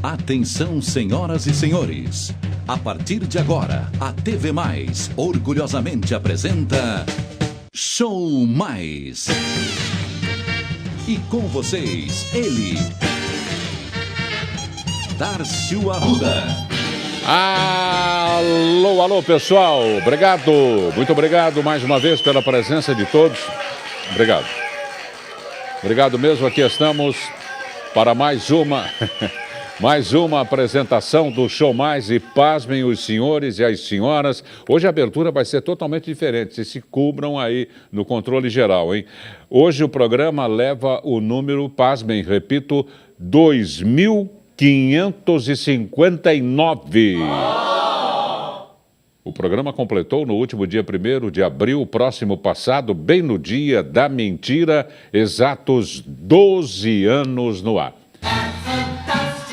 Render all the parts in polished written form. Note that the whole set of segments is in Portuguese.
Atenção, senhoras e senhores. A partir de agora, a TV Mais orgulhosamente apresenta Show Mais. E com vocês, ele, Dárcio Arruda. Alô, alô, pessoal. Obrigado, muito obrigado mais uma vez pela presença de todos. Obrigado. Obrigado mesmo, aqui estamos para mais uma apresentação do Show Mais e pasmem os senhores e as senhoras. Hoje a abertura vai ser totalmente diferente, vocês se cubram aí no controle geral, hein? Hoje o programa leva o número, pasmem, repito, 2559. O programa completou no último dia 1º de abril, próximo passado, bem no dia da mentira, exatos 12 anos no ar.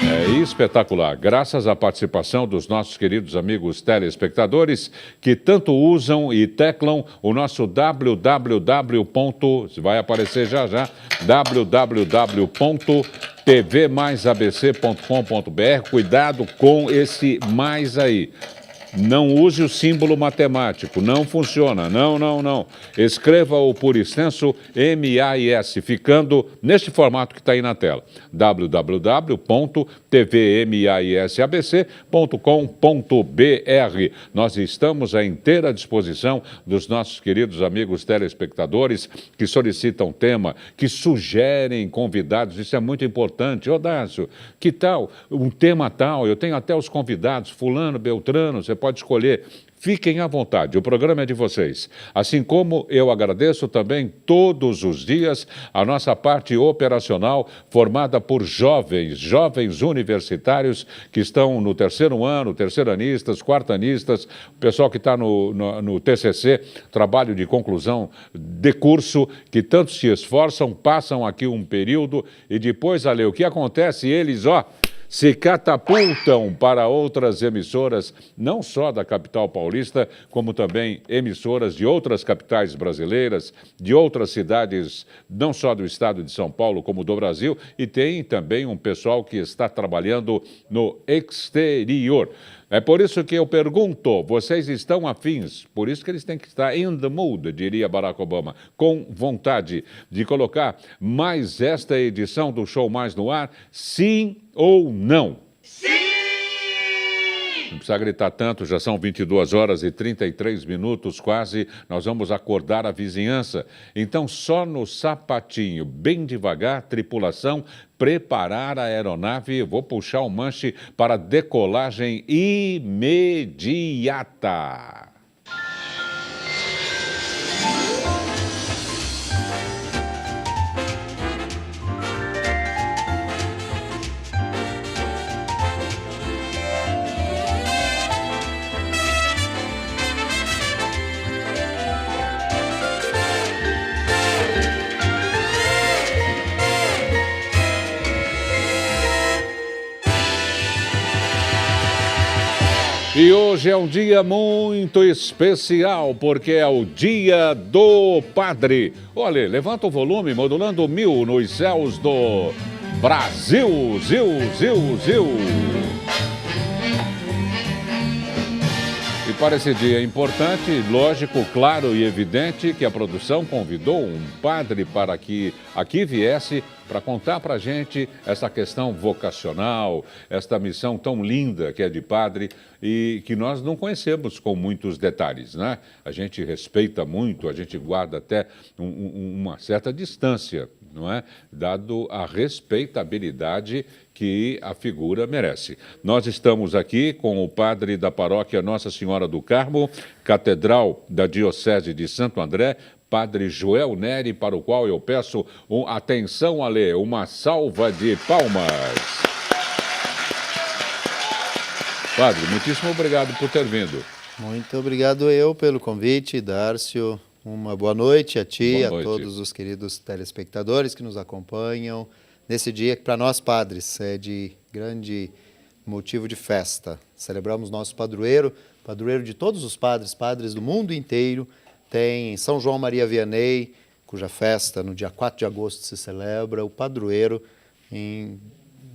É espetacular, graças à participação dos nossos queridos amigos telespectadores que tanto usam e teclam o nosso www. Vai aparecer já, www.tvmaisabc.com.br. Cuidado com esse mais aí. Não use o símbolo matemático, não funciona, não. Escreva-o por extenso MAIS, ficando neste formato que está aí na tela, www.tvmaisabc.com.br. Nós estamos à inteira disposição dos nossos queridos amigos telespectadores que solicitam tema, que sugerem convidados, isso é muito importante. Ô Dárcio, que tal um tema tal? Eu tenho até os convidados, fulano, beltrano, você pode escolher. Fiquem à vontade, o programa é de vocês. Assim como eu agradeço também todos os dias a nossa parte operacional formada por jovens universitários que estão no terceiro ano, terceiranistas, quartanistas, o pessoal que está no TCC, trabalho de conclusão de curso, que tanto se esforçam, passam aqui um período e depois, Ale, o que acontece? Eles, se catapultam para outras emissoras, não só da capital paulista, como também emissoras de outras capitais brasileiras, de outras cidades, não só do estado de São Paulo, como do Brasil, e tem também um pessoal que está trabalhando no exterior. É por isso que eu pergunto, vocês estão afins? Por isso que eles têm que estar in the mood, diria Barack Obama, com vontade de colocar mais esta edição do Show Mais no ar, sim ou não? Sim! Não precisa gritar tanto, já são 22 horas e 33 minutos quase, nós vamos acordar a vizinhança. Então, só no sapatinho, bem devagar, tripulação, preparar a aeronave, vou puxar o manche para decolagem imediata. E hoje é um dia muito especial, porque é o dia do padre. Olha, levanta o volume, modulando 1000 nos céus do Brasil, zil. E para esse dia importante, lógico, claro e evidente que a produção convidou um padre para que aqui viesse para contar para a gente essa questão vocacional, esta missão tão linda que é de padre e que nós não conhecemos com muitos detalhes, né? A gente respeita muito, a gente guarda até uma certa distância, não é? Dado a respeitabilidade que a figura merece. Nós estamos aqui com o padre da paróquia Nossa Senhora do Carmo, Catedral da Diocese de Santo André, Padre Joel Neri, para o qual eu peço atenção, Ale, uma salva de palmas. Padre, muitíssimo obrigado por ter vindo. Muito obrigado eu pelo convite, Dárcio. Uma boa noite a ti, a todos os queridos telespectadores que nos acompanham nesse dia que para nós padres é de grande motivo de festa. Celebramos nosso padroeiro de todos os padres, padres do mundo inteiro. Tem São João Maria Vianney, cuja festa no dia 4 de agosto se celebra, o padroeiro em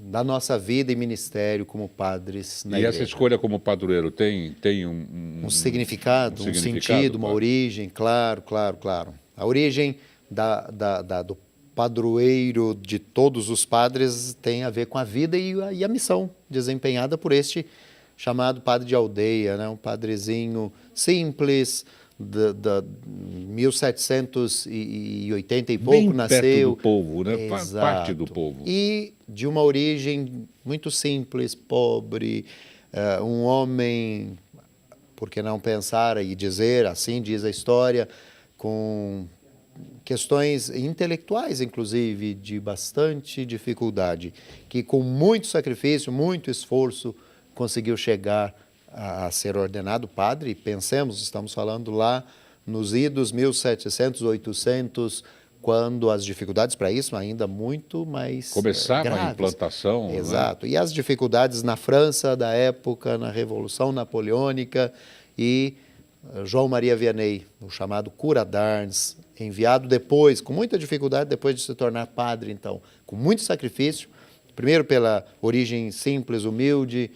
da nossa vida e ministério como padres na igreja. E essa escolha como padroeiro tem um significado, um sentido, uma origem, claro. A origem do padroeiro de todos os padres tem a ver com a vida e a missão desempenhada por este chamado padre de aldeia, né? Um padrezinho simples, 1780 e pouco, bem nasceu. Perto do povo, né? Exato. Parte do povo. E de uma origem muito simples, pobre, um homem, por que não pensar e dizer, assim diz a história, com questões intelectuais, inclusive, de bastante dificuldade, que com muito sacrifício, muito esforço, conseguiu chegar a ser ordenado padre. Pensemos, estamos falando lá nos idos 1700, 800, quando as dificuldades para isso ainda muito mais começava graves. A implantação. Exato. Né? E as dificuldades na França da época, na Revolução Napoleônica, e João Maria Vianney, o chamado cura d'Arns, enviado depois, com muita dificuldade, depois de se tornar padre, então, com muito sacrifício, primeiro pela origem simples, humilde,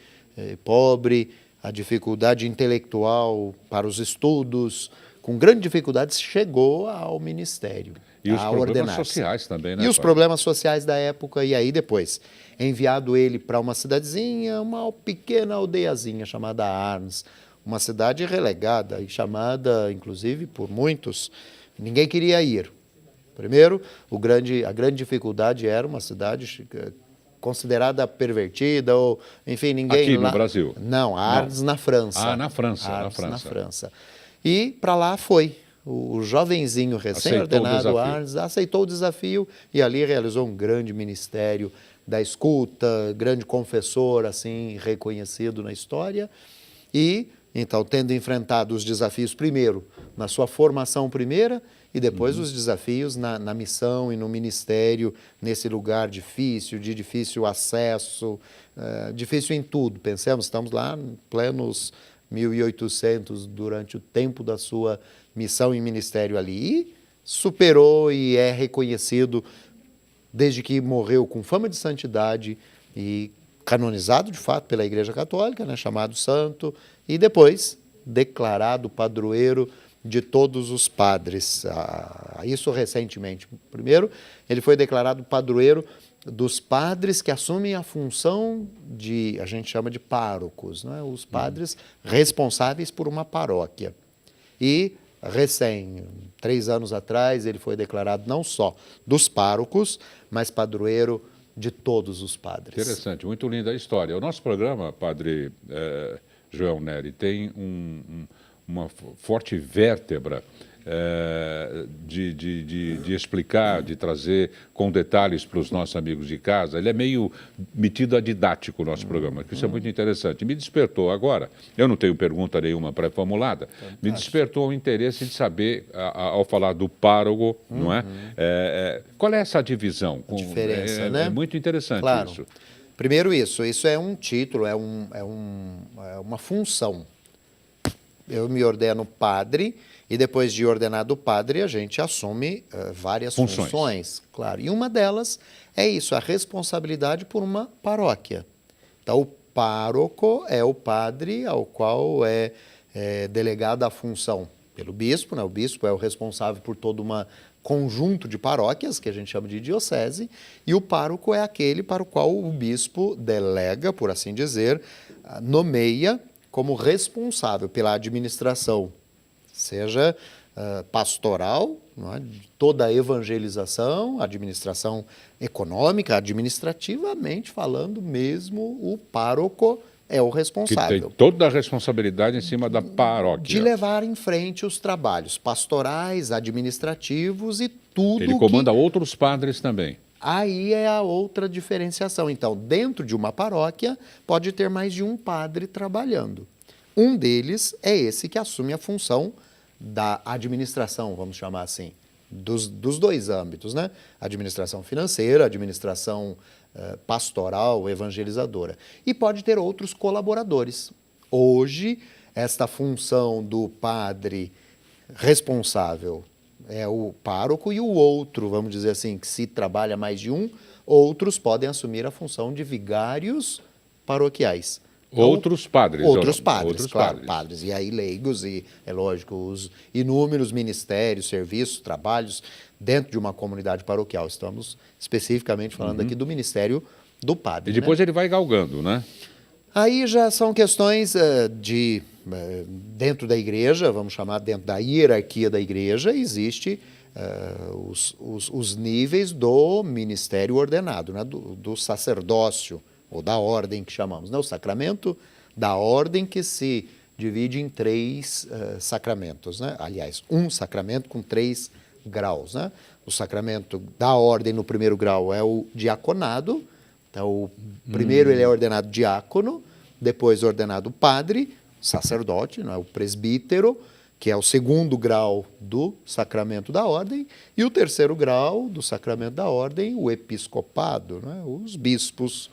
pobre, a dificuldade intelectual para os estudos, com grande dificuldade chegou ao ministério. E os problemas sociais também, né? E os problemas sociais da época, e aí depois, enviado ele para uma cidadezinha, uma pequena aldeiazinha chamada Arns, uma cidade relegada e chamada, inclusive, por muitos, ninguém queria ir. Primeiro, a grande dificuldade era uma cidade considerada pervertida, ou, enfim, ninguém... Aqui lá... no Brasil? Não, Arles na França. Ah, na França. Arles na França. E para lá foi. O jovenzinho recém-ordenado Arles aceitou o desafio e ali realizou um grande ministério da escuta, grande confessor, assim, reconhecido na história. E, então, tendo enfrentado os desafios primeiro na sua formação primeira, e depois os desafios na missão e no ministério, nesse lugar difícil, de difícil acesso, difícil em tudo. Pensemos, estamos lá em plenos 1800, durante o tempo da sua missão e ministério ali. E superou e é reconhecido desde que morreu com fama de santidade e canonizado, de fato, pela Igreja Católica, né, chamado santo, e depois declarado padroeiro de todos os padres. Isso recentemente. Primeiro, ele foi declarado padroeiro dos padres que assumem a função de, a gente chama de párocos, né? Os padres responsáveis por uma paróquia. E, 3 anos atrás, ele foi declarado não só dos párocos, mas padroeiro de todos os padres. Interessante, muito linda a história. O nosso programa, Padre Joel Neri, tem uma forte vértebra de explicar, de trazer com detalhes para os nossos amigos de casa. Ele é meio metido a didático, o nosso programa, que isso é muito interessante. Me despertou agora, eu não tenho pergunta nenhuma pré-formulada, me despertou o interesse de saber, ao falar do pároco, não é? Qual é essa divisão? A diferença, né? É muito interessante isso. Primeiro isso é um título, é uma função. Eu me ordeno padre e depois de ordenado padre a gente assume várias funções, claro. E uma delas é isso, a responsabilidade por uma paróquia. Então o pároco é o padre ao qual é delegada a função pelo bispo, né? O bispo é o responsável por todo um conjunto de paróquias, que a gente chama de diocese, e o pároco é aquele para o qual o bispo delega, por assim dizer, nomeia como responsável pela administração, seja pastoral, não é? Toda a evangelização, administração econômica, administrativamente falando mesmo, o pároco é o responsável. Que tem toda a responsabilidade em cima da paróquia. De levar em frente os trabalhos pastorais, administrativos e tudo. Ele comanda outros padres também. Aí é a outra diferenciação. Então, dentro de uma paróquia, pode ter mais de um padre trabalhando. Um deles é esse que assume a função da administração, vamos chamar assim, dos dois âmbitos, né? Administração financeira, administração pastoral, evangelizadora. E pode ter outros colaboradores. Hoje, esta função do padre responsável é o pároco, e o outro, vamos dizer assim, que se trabalha mais de um, outros podem assumir a função de vigários paroquiais. Então, outros padres. Outros padres, claro, padres. E aí leigos, e é lógico, os inúmeros ministérios, serviços, trabalhos dentro de uma comunidade paroquial. Estamos especificamente falando aqui do ministério do padre. E depois ele vai galgando, né? Aí já são questões dentro da igreja, vamos chamar dentro da hierarquia da igreja, existe os níveis do ministério ordenado, né? do sacerdócio, ou da ordem que chamamos, né? O sacramento da ordem, que se divide em 3 sacramentos, né? Aliás, um sacramento com 3 graus, né? O sacramento da ordem no primeiro grau é o diaconado. Então, o primeiro ele é ordenado diácono, depois ordenado padre, sacerdote, não é? O presbítero, que é o segundo grau do sacramento da ordem, e o terceiro grau do sacramento da ordem, o episcopado, não é? Os bispos.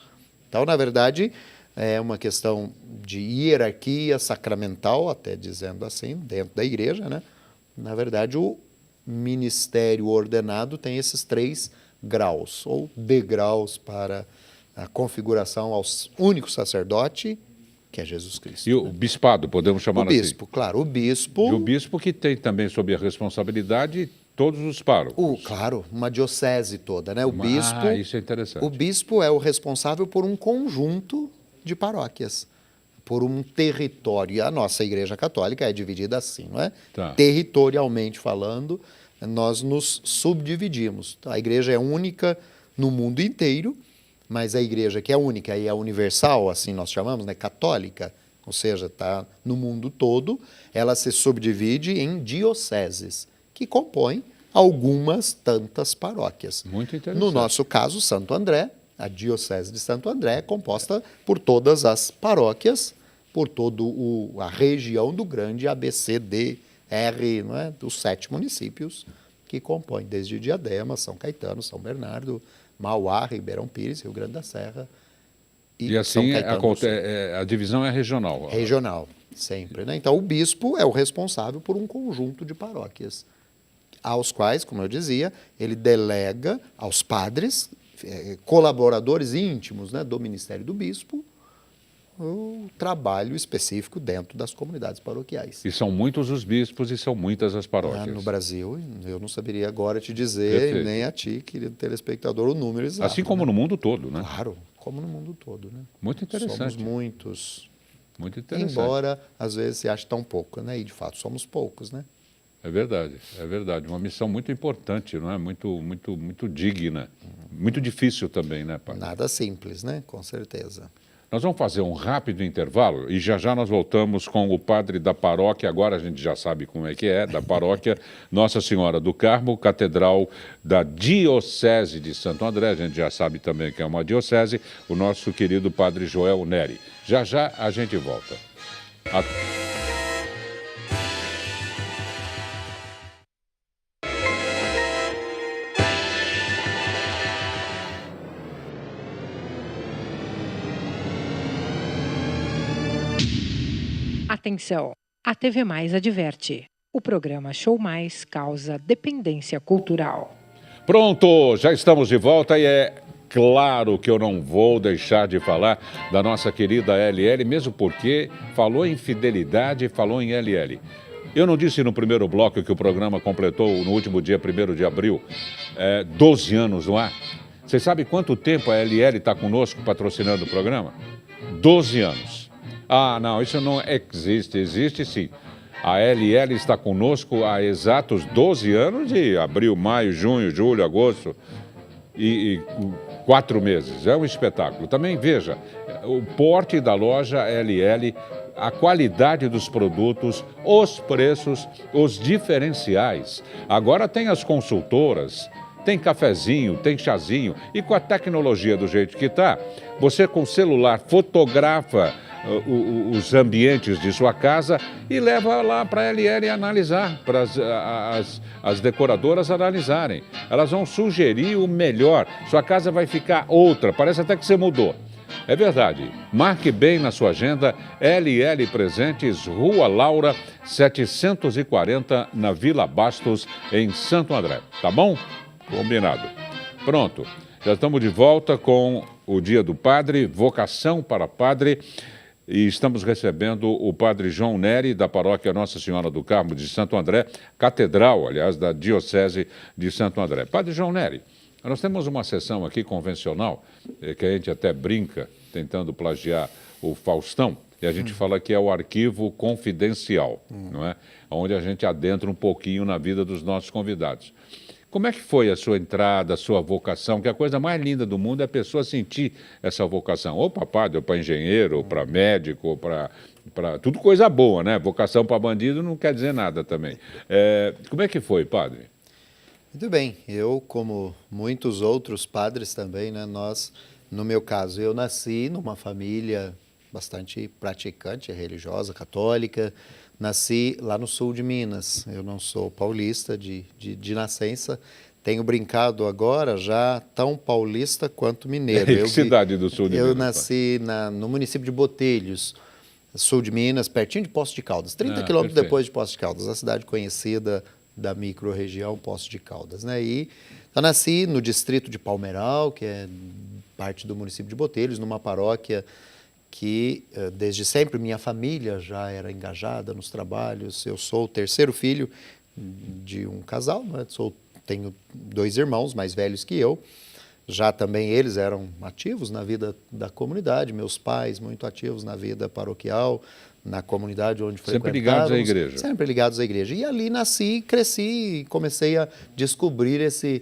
Então, na verdade, é uma questão de hierarquia sacramental, até dizendo assim, dentro da igreja, né? Na verdade, o ministério ordenado tem esses 3 graus, ou degraus para a configuração ao único sacerdote, que é Jesus Cristo. E o bispado, podemos chamar assim? O bispo, claro, o bispo. E o bispo que tem também sob a responsabilidade todos os párocos. Claro, uma diocese toda, né? O bispo. Isso é interessante. O bispo é o responsável por um conjunto de paróquias, por um território. E a nossa Igreja Católica é dividida assim, não é? Tá. Territorialmente falando, nós nos subdividimos. A Igreja é única no mundo inteiro, mas a Igreja que é única e é universal, assim nós chamamos, né? Católica, ou seja, está no mundo todo, ela se subdivide em dioceses, que compõem algumas tantas paróquias. Muito interessante. No nosso caso, Santo André, a Diocese de Santo André é composta por todas as paróquias, por toda a região do grande ABCDR, não é? Dos 7 municípios que compõem, desde Diadema, São Caetano, São Bernardo, Mauá, Ribeirão Pires, Rio Grande da Serra e assim a divisão é regional. Regional, sempre, né? Então, o bispo é o responsável por um conjunto de paróquias, aos quais, como eu dizia, ele delega aos padres, colaboradores íntimos, né, do ministério do bispo, o trabalho específico dentro das comunidades paroquiais. E são muitos os bispos e são muitas as paróquias. No Brasil, eu não saberia agora te dizer, nem a ti, querido telespectador, o número exato. Assim como no mundo todo, né? Claro, como no mundo todo, né? Muito interessante. Somos muitos. Muito interessante. Embora, às vezes, se ache tão pouco, né? E, de fato, somos poucos, né? É verdade, é verdade. Uma missão muito importante, não é? Muito digna. Muito difícil também, né, padre? Nada simples, né? Com certeza. Nós vamos fazer um rápido intervalo e já nós voltamos com o padre da paróquia, agora a gente já sabe como é que é, da paróquia Nossa Senhora do Carmo, Catedral da Diocese de Santo André, a gente já sabe também que é uma diocese, o nosso querido padre Joel Neri. Já a gente volta. Atenção, a TV Mais adverte. O programa Show Mais causa dependência cultural. Pronto, já estamos de volta e é claro que eu não vou deixar de falar da nossa querida LL, mesmo porque falou em fidelidade, falou em LL. Eu não disse no primeiro bloco que o programa completou no último dia, 1º de abril, 12 anos no ar? Você sabe quanto tempo a LL está conosco patrocinando o programa? 12 anos. Ah, não, isso não existe. Existe sim. A LL está conosco há exatos 12 anos, de abril, maio, junho, julho, agosto e 4 meses. É um espetáculo. Também veja, o porte da loja LL, a qualidade dos produtos, os preços, os diferenciais. Agora tem as consultoras, tem cafezinho, tem chazinho. E com a tecnologia do jeito que está, você com o celular fotografa os ambientes de sua casa e leva lá para a LL analisar, para as decoradoras analisarem. Elas vão sugerir o melhor. Sua casa vai ficar outra, parece até que você mudou. É verdade. Marque bem na sua agenda, LL Presentes, Rua Laura, 740, na Vila Bastos, em Santo André. Tá bom? Combinado. Pronto. Já estamos de volta com o Dia do Padre, Vocação para Padre. E estamos recebendo o padre João Nery, da paróquia Nossa Senhora do Carmo de Santo André, catedral, aliás, da Diocese de Santo André. Padre João Nery, nós temos uma sessão aqui convencional, que a gente até brinca, tentando plagiar o Faustão, e a gente fala que é o arquivo confidencial, não é? Onde a gente adentra um pouquinho na vida dos nossos convidados. Como é que foi a sua entrada, a sua vocação? Que a coisa mais linda do mundo é a pessoa sentir essa vocação. Ou para padre, ou para engenheiro, ou para médico, ou para... Tudo coisa boa, né? Vocação para bandido não quer dizer nada também. Como é que foi, padre? Muito bem. Eu, como muitos outros padres também, né? No meu caso, eu nasci numa família bastante praticante, religiosa, católica. Nasci lá no sul de Minas. Eu não sou paulista de nascença. Tenho brincado agora já tão paulista quanto mineiro. Que cidade do sul de Minas? Eu nasci no município de Botelhos, sul de Minas, pertinho de Poços de Caldas. 30 quilômetros depois de Poços de Caldas, a cidade conhecida da micro-região Poços de Caldas, né? E eu nasci no distrito de Palmeiral, que é parte do município de Botelhos, numa paróquia que desde sempre minha família já era engajada nos trabalhos. Eu sou o terceiro filho de um casal, né? Tenho 2 irmãos mais velhos que eu. Já também eles eram ativos na vida da comunidade, meus pais muito ativos na vida paroquial, na comunidade onde frequentávamos. Sempre ligados à igreja. Sempre ligados à igreja. E ali nasci, cresci e comecei a descobrir esse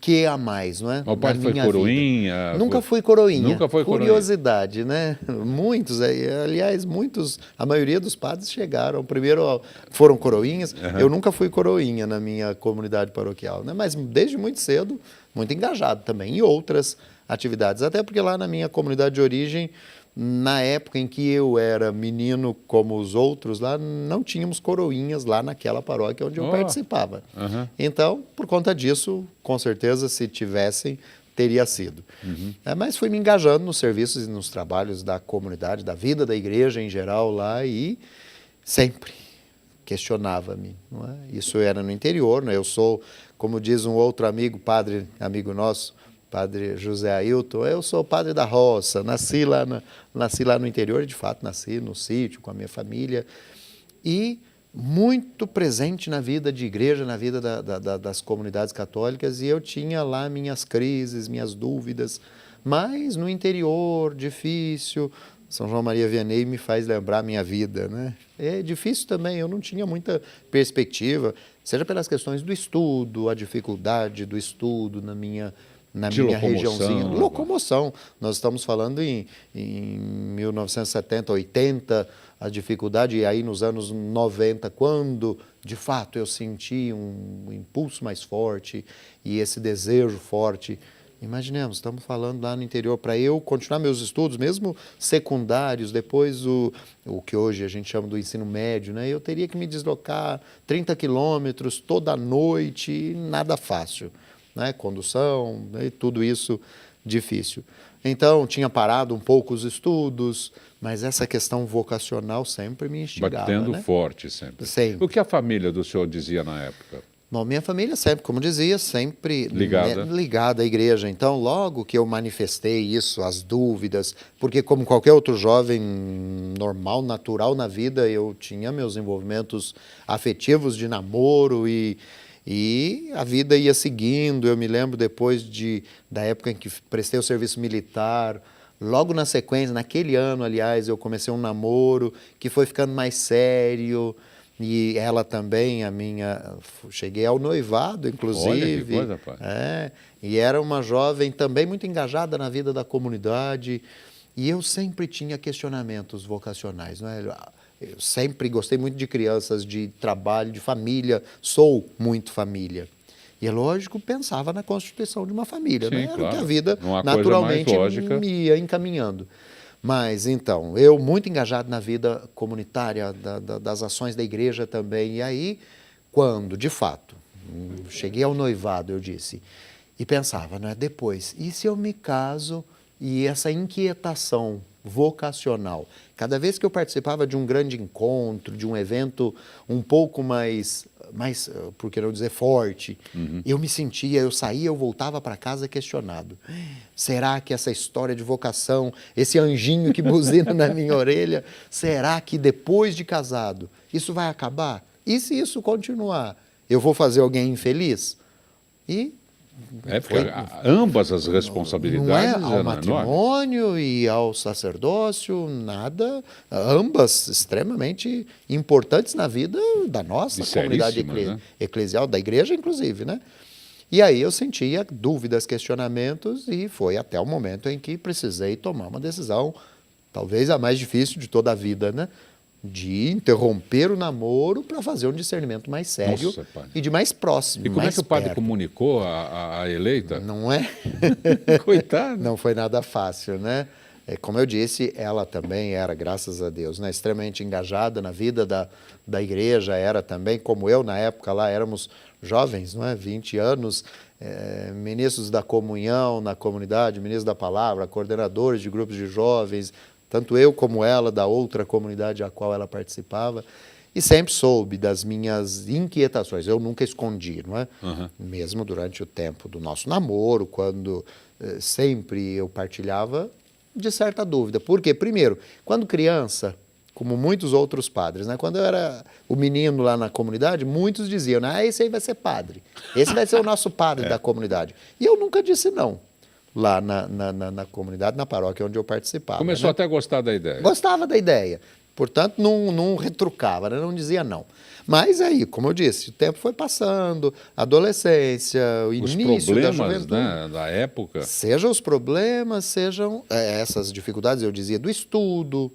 que a mais, não é? O pai foi coroinha? Nunca fui coroinha. Nunca foi coroinha. Curiosidade, né? Muitos, aliás, a maioria dos padres chegaram, primeiro foram coroinhas, eu nunca fui coroinha na minha comunidade paroquial, né? Mas desde muito cedo, muito engajado também em outras atividades, até porque lá na minha comunidade de origem, na época em que eu era menino como os outros lá, não tínhamos coroinhas lá naquela paróquia onde eu participava. Então, por conta disso, com certeza, se tivessem, teria sido. Mas fui me engajando nos serviços e nos trabalhos da comunidade, da vida da igreja em geral lá, e sempre questionava-me, não é? Isso era no interior, né? Eu sou, como diz um outro amigo, padre, amigo nosso, Padre José Ailton, eu sou padre da roça, nasci lá no interior, e de fato nasci no sítio com a minha família, e muito presente na vida de igreja, na vida das comunidades católicas, e eu tinha lá minhas crises, minhas dúvidas, mas no interior, difícil. São João Maria Vianney me faz lembrar a minha vida, né? É difícil também, eu não tinha muita perspectiva, seja pelas questões do estudo, a dificuldade do estudo na minha regiãozinha. Locomoção. Nós estamos falando em 1970, 80, a dificuldade, e aí nos anos 90, quando, de fato, eu senti um impulso mais forte e esse desejo forte. Imaginemos, estamos falando lá no interior, para eu continuar meus estudos, mesmo secundários, depois o que hoje a gente chama do ensino médio, né? Eu teria que me deslocar 30 quilômetros toda noite, nada fácil. Né, condução, né, tudo isso difícil. Então, tinha parado um pouco os estudos, mas essa questão vocacional sempre me instigava. Batendo, né? Forte sempre. O que a família do senhor dizia na época? Bom, minha família sempre, como dizia, sempre ligada à igreja. Então, logo que eu manifestei isso, as dúvidas, porque como qualquer outro jovem normal, natural na vida, eu tinha meus envolvimentos afetivos de namoro e a vida ia seguindo. Eu me lembro depois da época em que prestei o serviço militar, logo na sequência, naquele ano, aliás, eu comecei um namoro que foi ficando mais sério, e ela também, cheguei ao noivado, inclusive. Olha que coisa, pai. E era uma jovem também muito engajada na vida da comunidade, e eu sempre tinha questionamentos vocacionais, não é? Eu sempre gostei muito de crianças, de trabalho, de família, sou muito família. E é lógico, pensava na constituição de uma família, sim, né? Era claro. o que a vida naturalmente me ia encaminhando. Mas, então, eu muito engajado na vida comunitária, das ações da igreja também. E aí, quando, de fato, cheguei ao noivado, eu disse, e pensava, né, depois, e se eu me caso E essa inquietação vocacional, cada vez que eu participava de um grande encontro, de um evento um pouco mais por que não dizer forte, eu me sentia, eu saía, eu voltava para casa questionado. Será que essa história de vocação, esse anjinho que buzina na minha orelha, será que depois de casado isso vai acabar? E se isso continuar, eu vou fazer alguém infeliz? E porque ambas as responsabilidades não é ao matrimônio e ao sacerdócio, nada, ambas extremamente importantes na vida da nossa comunidade eclesial, da igreja inclusive, né? E aí eu sentia dúvidas, questionamentos e foi até o momento em que precisei tomar uma decisão, talvez a mais difícil de toda a vida, né? De interromper o namoro para fazer um discernimento mais sério. Nossa, e de mais próximo. E como é que o padre comunicou a eleita? Não é? Coitado. Não foi nada fácil, né? Como eu disse, ela também era, graças a Deus, né, extremamente engajada na vida da igreja, era também, como eu na época lá, éramos jovens, não é? 20 anos, ministros da comunhão na comunidade, ministros da palavra, coordenadores de grupos de jovens, tanto eu como ela, da outra comunidade a qual ela participava, e sempre soube das minhas inquietações. Eu nunca escondi, não é? Mesmo durante o tempo do nosso namoro, quando sempre eu partilhava de certa dúvida. Por quê? Primeiro, quando criança, como muitos outros padres, né? Quando eu era o menino lá na comunidade, muitos diziam, esse aí vai ser padre, esse vai ser o nosso padre da comunidade. E eu nunca disse não. Lá na comunidade, na paróquia onde eu participava. Começou até a gostar da ideia. Gostava da ideia. Portanto, não retrucava, né? Não dizia não. Mas aí, como eu disse, o tempo foi passando, a adolescência, o início da juventude. Né, da época. Sejam os problemas, sejam essas dificuldades, eu dizia, do estudo,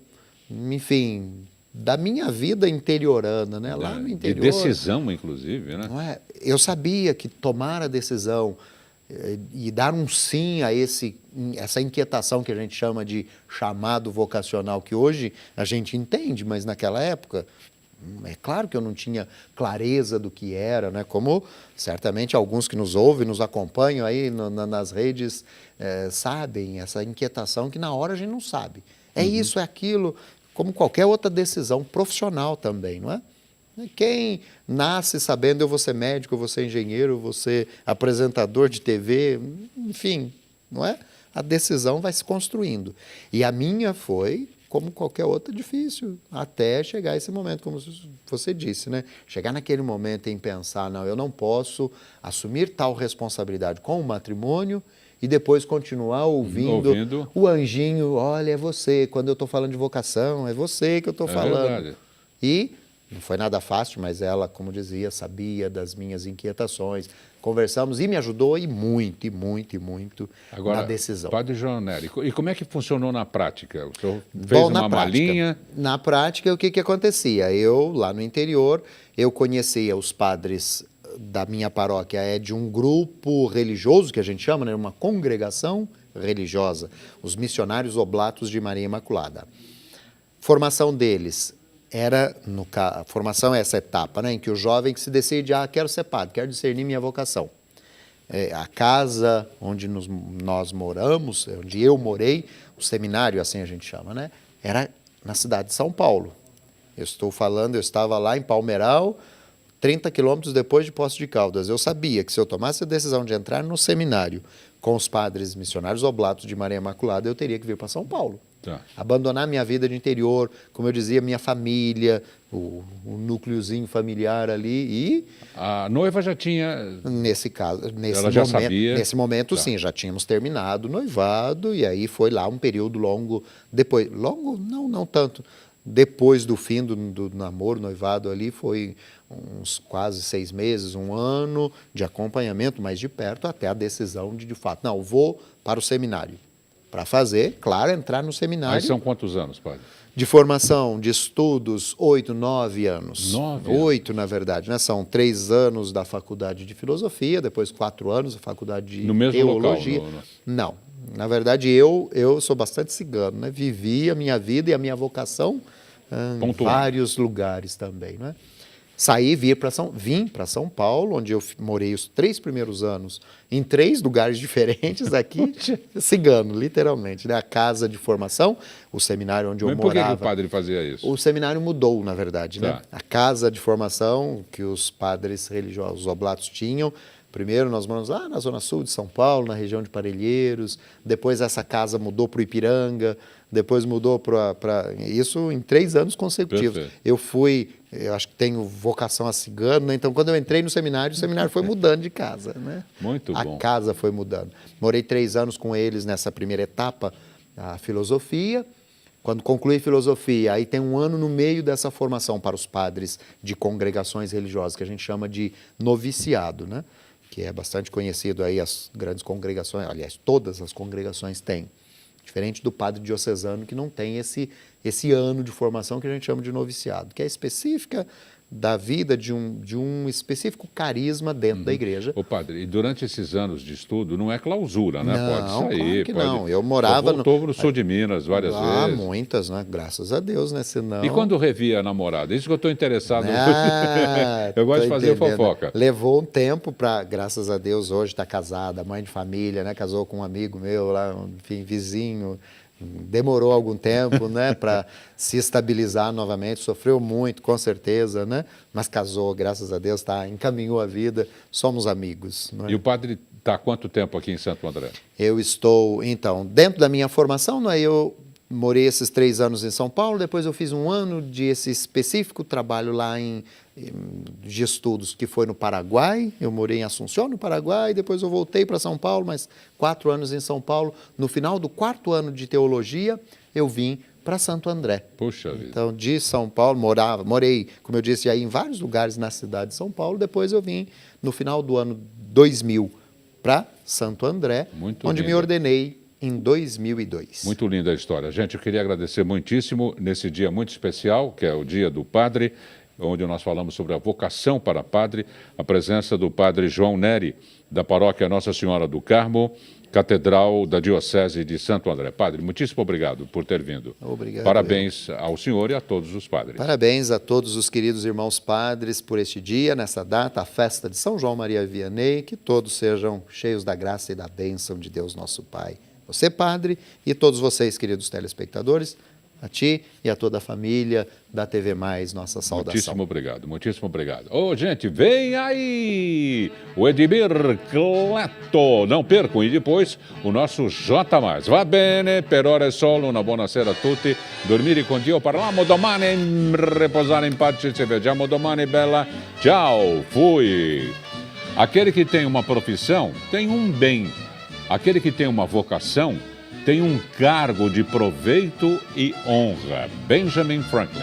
enfim, da minha vida interiorana, né? Lá no interior. De decisão, inclusive, né? Não é? Eu sabia que tomar a decisão e dar um sim a essa inquietação que a gente chama de chamado vocacional, que hoje a gente entende, mas naquela época, é claro que eu não tinha clareza do que era, né? Como certamente alguns que nos ouvem, nos acompanham aí nas redes, sabem, essa inquietação que na hora a gente não sabe. É isso, é aquilo, como qualquer outra decisão profissional também, não é? Quem nasce sabendo eu vou ser médico, eu vou ser engenheiro, eu vou ser apresentador de TV, enfim, não é? A decisão vai se construindo. E a minha foi, como qualquer outra, difícil, até chegar esse momento, como você disse, né? Chegar naquele momento em pensar, não, eu não posso assumir tal responsabilidade com o matrimônio e depois continuar ouvindo o anjinho, olha, é você, quando eu estou falando de vocação, é você que eu estou falando. Verdade. E não foi nada fácil, mas ela, como dizia, sabia das minhas inquietações. Conversamos e me ajudou e muito Agora, na decisão. Padre João Nery, e como é que funcionou na prática? O senhor fez uma malinha? Na prática, o que acontecia? Eu, lá no interior, eu conhecia os padres da minha paróquia, de um grupo religioso, que a gente chama, né, uma congregação religiosa, os missionários oblatos de Maria Imaculada. Formação deles era, a formação é essa etapa, né, em que o jovem que se decide, quero ser padre, quero discernir minha vocação. A casa onde nós moramos, onde eu morei, o seminário, assim a gente chama, né, era na cidade de São Paulo. Eu estava lá em Palmeral, 30 quilômetros depois de Poços de Caldas. Eu sabia que se eu tomasse a decisão de entrar no seminário com os padres missionários oblatos de Maria Imaculada, eu teria que vir para São Paulo. Tá. Abandonar minha vida de interior, como eu dizia, minha família, o núcleozinho familiar ali e... A noiva já tinha... Nesse caso, ela já sabia. Nesse momento, sim, já tínhamos terminado o noivado e aí foi lá um período longo, depois, longo, não tanto, depois do fim do namoro, noivado ali, foi uns quase 6 meses, 1 ano de acompanhamento mais de perto até a decisão de fato, não, vou para o seminário. Para fazer, claro, entrar no seminário. Aí são quantos anos, padre? De formação, de estudos, 8, 9 anos. 8, na verdade, né? São 3 anos da faculdade de filosofia, depois 4 anos da faculdade de teologia. Local, Não, na verdade eu sou bastante cigano, né? Vivi a minha vida e a minha vocação em vários lugares também, né? vim para São Paulo, onde eu morei os 3 primeiros anos em 3 lugares diferentes aqui, cigano, literalmente, né? A casa de formação, o seminário onde eu morava. Mas por que o padre fazia isso? O seminário mudou, na verdade, né? Tá. A casa de formação que os padres religiosos oblatos tinham. Primeiro nós moramos lá na zona sul de São Paulo, na região de Parelheiros. Depois essa casa mudou para o Ipiranga. Depois mudou para... Isso em 3 anos consecutivos. Perfeito. Eu acho que tenho vocação a cigano, né? Então quando eu entrei no seminário, o seminário foi mudando de casa, né? Muito bom. A casa foi mudando. Morei 3 anos com eles nessa primeira etapa, a filosofia. Quando concluí filosofia, aí tem um ano no meio dessa formação para os padres de congregações religiosas, que a gente chama de noviciado, né? Que é bastante conhecido aí, as grandes congregações, aliás, todas as congregações têm. Diferente do padre diocesano, que não tem esse ano de formação que a gente chama de noviciado, que é específica da vida de um específico carisma dentro da igreja. Ô padre, e durante esses anos de estudo, não é clausura, né? Não, Pode sair. Claro que pode... não. Eu morava... Voltou no sul de Minas várias vezes. Muitas, né? Graças a Deus, né? Senão... E quando revia a namorada? Isso que eu estou interessado. Eu gosto de fazer fofoca. Levou um tempo para, graças a Deus, hoje está casada, mãe de família, né? Casou com um amigo meu lá, enfim, vizinho. Demorou algum tempo, né, para se estabilizar novamente, sofreu muito, com certeza, né, mas casou, graças a Deus, encaminhou a vida, somos amigos. Né? E o padre está há quanto tempo aqui em Santo André? Eu estou, então, dentro da minha formação, né, eu morei esses 3 anos em São Paulo, depois eu fiz um ano de esse específico trabalho lá de estudos, que foi no Paraguai. Eu morei em Assunção, no Paraguai, depois eu voltei para São Paulo, mais 4 anos em São Paulo. No final do 4º ano de teologia, eu vim para Santo André. Puxa vida. Então, de São Paulo, morei, como eu disse, aí em vários lugares na cidade de São Paulo. Depois eu vim, no final do ano 2000, para Santo André, onde me ordenei em 2002. Muito linda a história. Gente, eu queria agradecer muitíssimo nesse dia muito especial, que é o Dia do Padre, onde nós falamos sobre a vocação para padre, a presença do padre João Neri, da paróquia Nossa Senhora do Carmo, Catedral da Diocese de Santo André. Padre, muitíssimo obrigado por ter vindo. Obrigado. Parabéns ao senhor e a todos os padres. Parabéns a todos os queridos irmãos padres por este dia, nessa data, a festa de São João Maria Vianney, que todos sejam cheios da graça e da bênção de Deus nosso Pai. Você, padre, e todos vocês, queridos telespectadores, a ti e a toda a família da TV Mais, nossa saudação. Muitíssimo obrigado, muitíssimo obrigado. Ô, gente, vem aí o Edmir Cleto. Não percam, e depois o nosso J+. Va bene, per ora è solo, una buonasera a tutti. Dormire con Dio, parliamo domani, reposare in pace, ci vediamo domani, bella. Tchau, fui. Aquele que tem uma profissão, tem um bem. Aquele que tem uma vocação, tem um cargo de proveito e honra. Benjamin Franklin.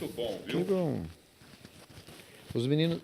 Muito bom, viu? Os meninos...